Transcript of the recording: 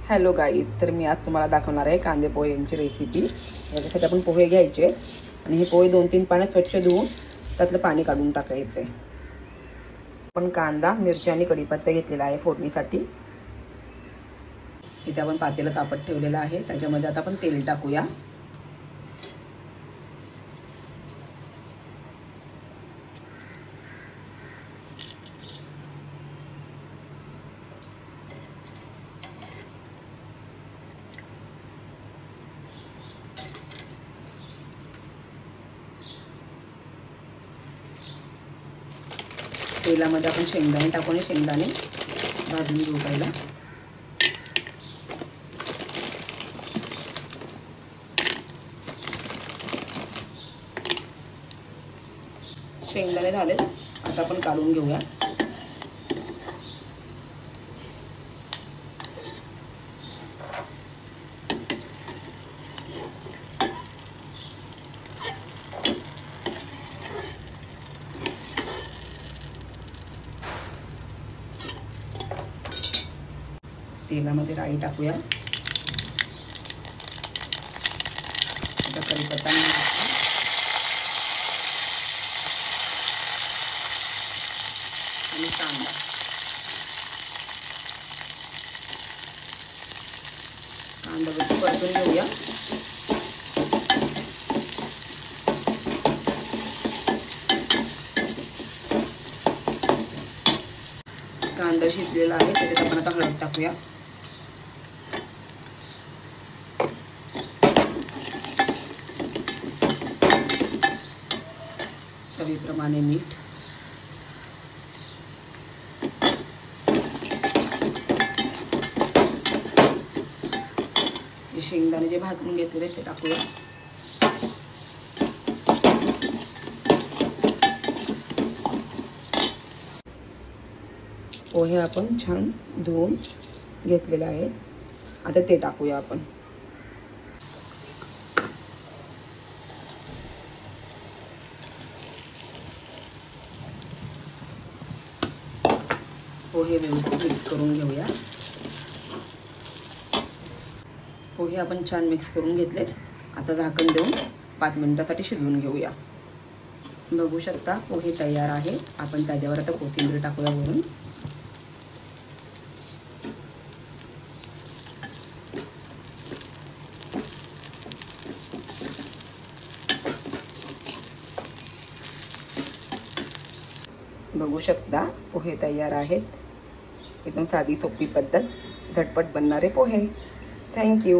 Hello guys, तर मी आज तुम्हाला दाखवणार आहे कांदे पोह्यांची रेसिपी। याच्यासाठी आपण पोहे घ्यायचे आणि हे पोहे 2-3 पाण्यात स्वच्छ धुवून त्यातलं पाणी काढून टाकायचे। आपण कांदा, मिरची आणि कढीपत्ता घेतलेला आहे फोडणीसाठी। इथे आपण पातेलं तापत ठेवलेलं आहे, त्याच्यामध्ये आता आपण तेल टाकूया। तेलामध्ये आपण शेंगदाणे टाकून शेंगदाणे भाजून घेऊ पहिला। शेंगदाणे झाले, आता आपण काढून घेऊया। तेलामध्ये राई टाकूया। आता कढीपत्ता आणि कांदा। कांदा परतून घेऊया। कांदा शिजलेला आहे, त्याच्यात आपण आता हळद टाकूया। चवीप्रमाणे मीठ। शेंगदाणे जे भाजून घेतलेले ते टाकूया। पोहे आपण छान धुवून घेतलेले आहेत, आता ते टाकूया आपण। पोहे व्यवस्थित मिक्स करून घेऊया। पोहे आपण छान मिक्स करून घेतले, आता झाकण देऊन 5 मिनिटांसाठी शिजवून घेऊया। बघू शकता पोहे तयार आहे। आपण त्याच्यावर आता कोथिंबीर टाकूया वरून। बघू शकता पोहे तयार आहेत। एकदम साधी सोपी पद्धत, झटपट बनणारे पोहे। Thank you.